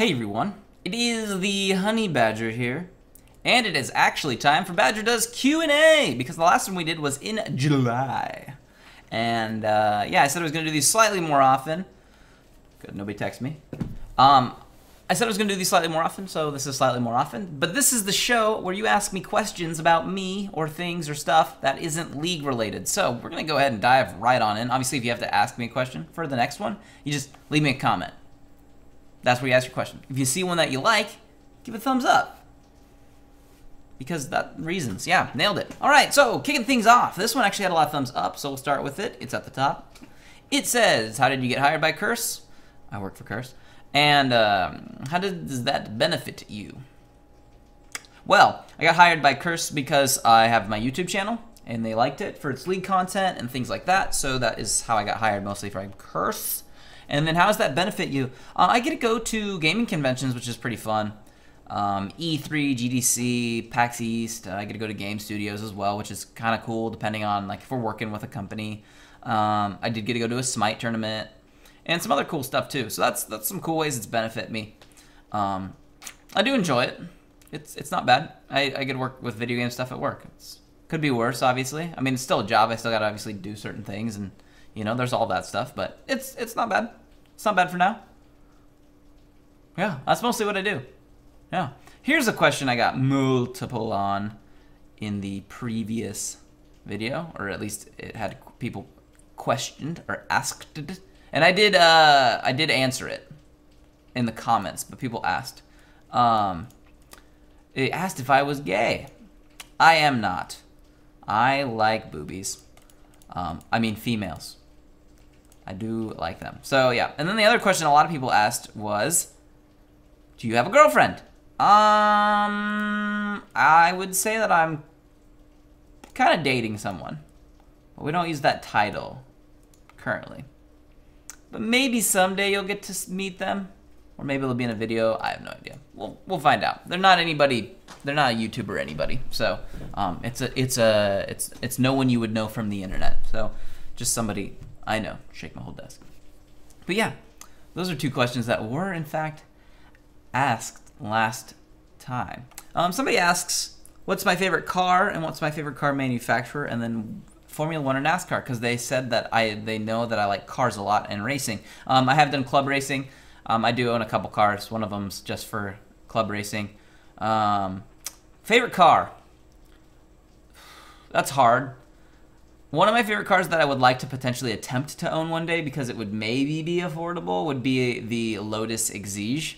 Hey everyone, it is the Honey Badger here, and it is actually time for Badger Does Q&A, because the last one we did was in July. And yeah, I said I was going to do these slightly more often. Good, nobody text me. I said I was going to do these slightly more often, so this is slightly more often. But this is the show where you ask me questions about me or things or stuff that isn't league related. So we're going to go ahead and dive right on in. Obviously, if you have to ask me a question for the next one, you just leave me a comment. That's where you ask your question. If you see one that you like, give it a thumbs up. Because that reasons. Yeah, nailed it. All right, so kicking things off. This one actually had a lot of thumbs up, so we'll start with it. It's at the top. It says, how did you get hired by Curse? I work for Curse. And how does that benefit you? Well, I got hired by Curse because I have my YouTube channel, and they liked it for its league content and things like that. So that is how I got hired, mostly from Curse. And then how does that benefit you? I get to go to gaming conventions, which is pretty fun. E3, GDC, PAX East. I get to go to game studios as well, which is kind of cool, depending on like if we're working with a company. I did get to go to a Smite tournament and some other cool stuff too. So that's some cool ways it's benefit me. I do enjoy it. It's not bad. I get to work with video game stuff at work. Could be worse, obviously. I mean, it's still a job. I still got to obviously do certain things, and you know, there's all that stuff. But it's not bad. It's not bad for now. Yeah, that's mostly what I do. Yeah. Here's a question I got multiple on in the previous video, or at least it had people questioned or asked it. And I did answer it in the comments, but people asked. It asked if I was gay. I am not. I like boobies. I mean females. I do like them. So yeah, and then the other question a lot of people asked was, do you have a girlfriend? I would say that I'm kind of dating someone, but we don't use that title currently. But maybe someday you'll get to meet them, or maybe it'll be in a video. I have no idea. We'll find out. They're not anybody. They're not a YouTuber or anybody. So it's no one you would know from the internet. So just somebody I know. Shake my whole desk. But yeah, those are two questions that were in fact asked last time. Somebody asks, what's my favorite car and what's my favorite car manufacturer, and then Formula 1 or NASCAR, because they said that they know that I like cars a lot and racing. I have done club racing. I do own a couple cars. One of them's just for club racing. Favorite car? That's hard. One of my favorite cars that I would like to potentially attempt to own one day, because it would maybe be affordable, would be the Lotus Exige.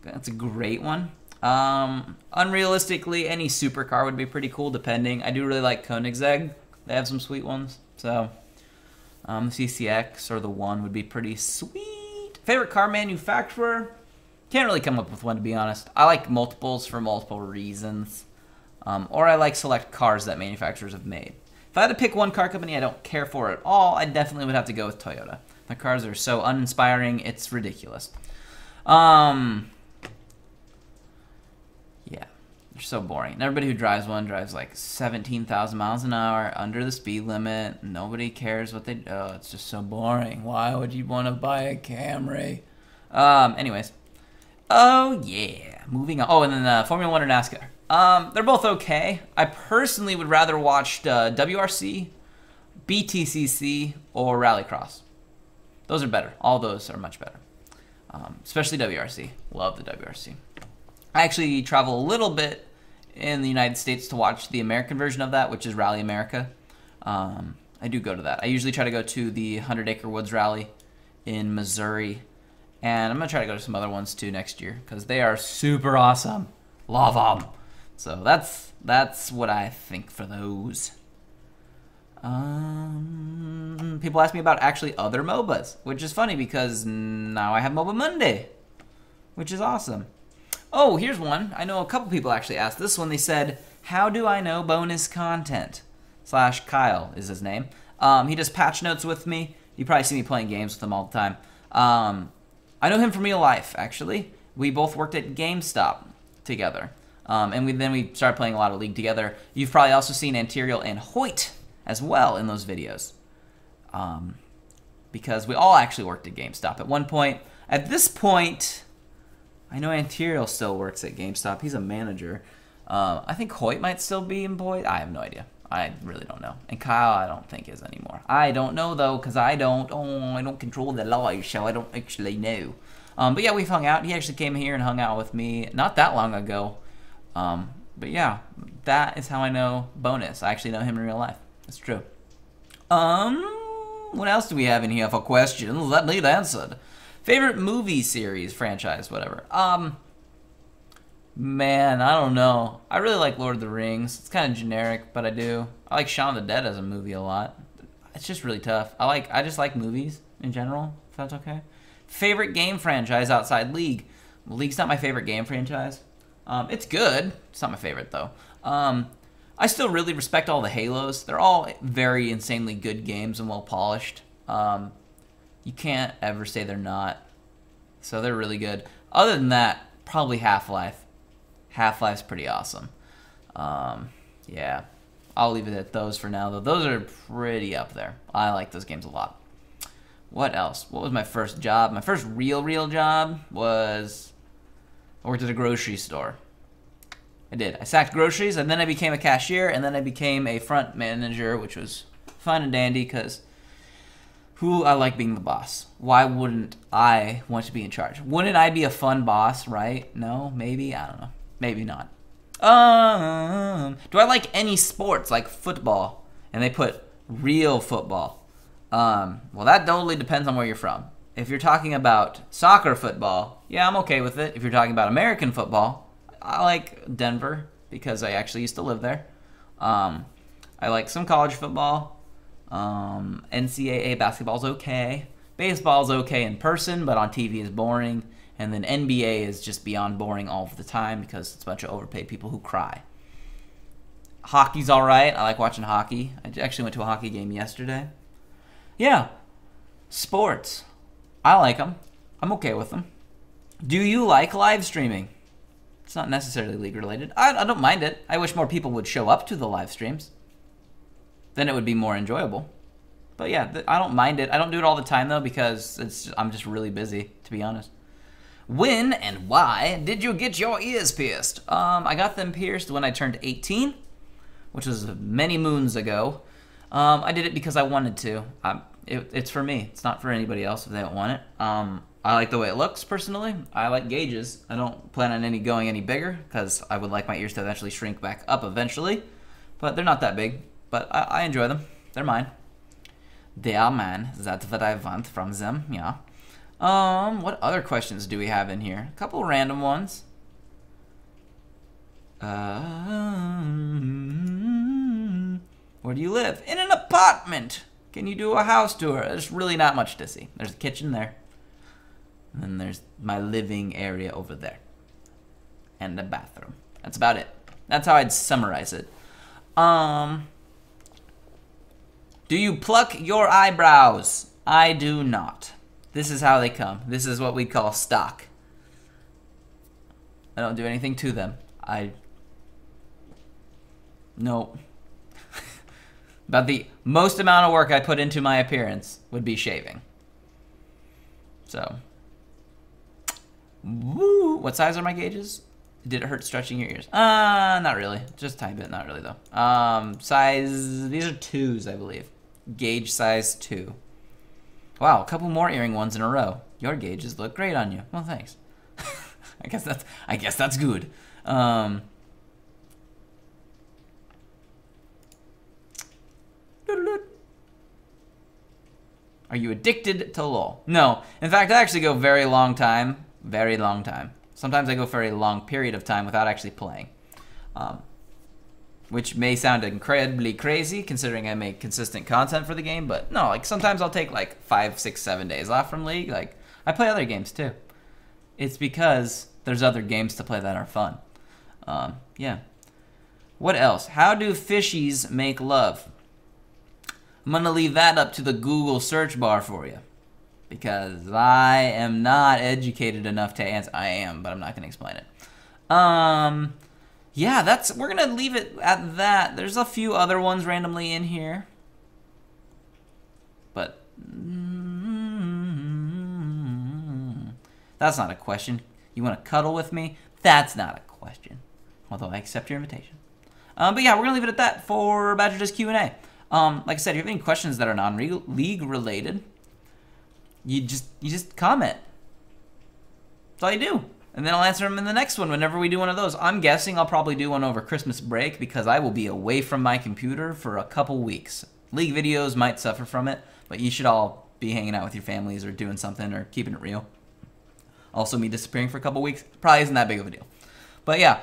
That's a great one. Unrealistically, any supercar would be pretty cool, depending. I do really like Koenigsegg. They have some sweet ones. So, the CCX or the One would be pretty sweet. Favorite car manufacturer? Can't really come up with one, to be honest. I like multiples for multiple reasons. Or I like select cars that manufacturers have made. If I had to pick one car company I don't care for at all, I definitely would have to go with Toyota. The cars are so uninspiring, it's ridiculous. Yeah, they're so boring. And everybody who drives one drives like 17,000 miles an hour under the speed limit. Nobody cares what they do. Oh, it's just so boring. Why would you want to buy a Camry? Anyways. Oh, yeah. Moving on. Oh, and then Formula 1 or NASCAR. They're both okay. I personally would rather watch WRC, BTCC, or Rallycross. Those are better. All those are much better. Especially WRC. Love the WRC. I actually travel a little bit in the United States to watch the American version of that, which is Rally America. I do go to that. I usually try to go to the 100 Acre Woods Rally in Missouri. And I'm going to try to go to some other ones too next year, because they are super awesome. Love them. So that's what I think for those. People ask me about actually other MOBAs, which is funny because now I have MOBA Monday, which is awesome. Oh, here's one. I know a couple people actually asked this one. They said, how do I know bonus content? / Kyle is his name. He does patch notes with me. You probably see me playing games with him all the time. I know him from real life, actually. We both worked at GameStop together. And then we started playing a lot of League together. You've probably also seen Antirial and Hoyt as well in those videos. Because we all actually worked at GameStop at one point. At this point, I know Antiriel still works at GameStop. He's a manager. I think Hoyt might still be employed. I have no idea. I really don't know. And Kyle, I don't think is anymore. I don't know though, because I don't control the live, so I don't actually know. But yeah, we've hung out. He actually came here and hung out with me not that long ago. But yeah, that is how I know Bonus. I actually know him in real life. That's true. What else do we have in here for questions that need answered? Favorite movie series, franchise, whatever. Man, I don't know. I really like Lord of the Rings. It's kind of generic, but I do. I like Shaun of the Dead as a movie a lot. It's just really tough. I just like movies in general, if that's okay. Favorite game franchise outside League. Well, League's not my favorite game franchise. It's good. It's not my favorite, though. I still really respect all the Halos. They're all very insanely good games and well polished. You can't ever say they're not. So they're really good. Other than that, probably Half-Life. Half-Life's pretty awesome. Yeah, I'll leave it at those for now, though. Those are pretty up there. I like those games a lot. What else? What was my first job? My first real job was I worked at a grocery store. I did. I sacked groceries, and then I became a cashier, and then I became a front manager, which was fun and dandy because I like being the boss. Why wouldn't I want to be in charge? Wouldn't I be a fun boss, right? No? Maybe? I don't know. Maybe not. Do I like any sports, like football? And they put real football. Well, that totally depends on where you're from. If you're talking about soccer football, yeah, I'm okay with it. If you're talking about American football, I like Denver because I actually used to live there. I like some college football. NCAA basketball's okay. Baseball's okay in person, but on TV is boring. And then NBA is just beyond boring all of the time because it's a bunch of overpaid people who cry. Hockey's all right. I like watching hockey. I actually went to a hockey game yesterday. Yeah. Sports. I like them. I'm okay with them. Do you like live streaming? It's not necessarily league related. I don't mind it. I wish more people would show up to the live streams. Then it would be more enjoyable. But yeah, I don't mind it. I don't do it all the time though because I'm just really busy, to be honest. When and why did you get your ears pierced? I got them pierced when I turned 18, which was many moons ago. I did it because I wanted to. It's for me. It's not for anybody else if they don't want it. I like the way it looks, personally. I like gauges. I don't plan on going any bigger because I would like my ears to eventually shrink back up eventually. But they're not that big. But I enjoy them. They're mine. They are mine. That's what I want from them, yeah. What other questions do we have in here? A couple random ones. Where do you live? In an apartment. Can you do a house tour? There's really not much to see. There's a kitchen there. And then there's my living area over there. And a bathroom. That's about it. That's how I'd summarize it. Do you pluck your eyebrows? I do not. This is how they come. This is what we call stock. I don't do anything to them. No. About the most amount of work I put into my appearance would be shaving. So. Woo. What size are my gauges? Did it hurt stretching your ears? Not really. Just a tiny bit. Not really, though. Size, these are 2s, I believe. Gauge size 2. Wow, a couple more earring ones in a row. Your gauges look great on you. Well, thanks. I guess that's good. Are you addicted to LOL? No. In fact, I actually go very long time. Very long time. Sometimes I go for a long period of time without actually playing. Which may sound incredibly crazy considering I make consistent content for the game, but no, like sometimes I'll take like 5, 6, 7 days off from League. Like I play other games too. It's because there's other games to play that are fun. Yeah. What else? How do fishies make love? I'm gonna leave that up to the Google search bar for you. Because I am not educated enough to answer. I am, but I'm not gonna explain it. Yeah, we're gonna leave it at that. There's a few other ones randomly in here. But that's not a question. You want to cuddle with me? That's not a question. Although I accept your invitation. But yeah, we're going to leave it at that for Badger Does Q&A. Like I said, if you have any questions that are non-league related, you just comment. That's all you do. And then I'll answer them in the next one whenever we do one of those. I'm guessing I'll probably do one over Christmas break because I will be away from my computer for a couple weeks. League videos might suffer from it, but you should all be hanging out with your families or doing something or keeping it real. Also, me disappearing for a couple weeks probably isn't that big of a deal. But yeah,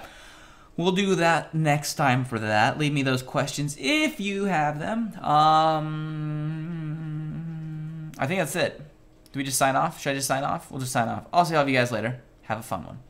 we'll do that next time for that. Leave me those questions if you have them. I think that's it. Do we just sign off? Should I just sign off? We'll just sign off. I'll see all of you guys later. Have a fun one.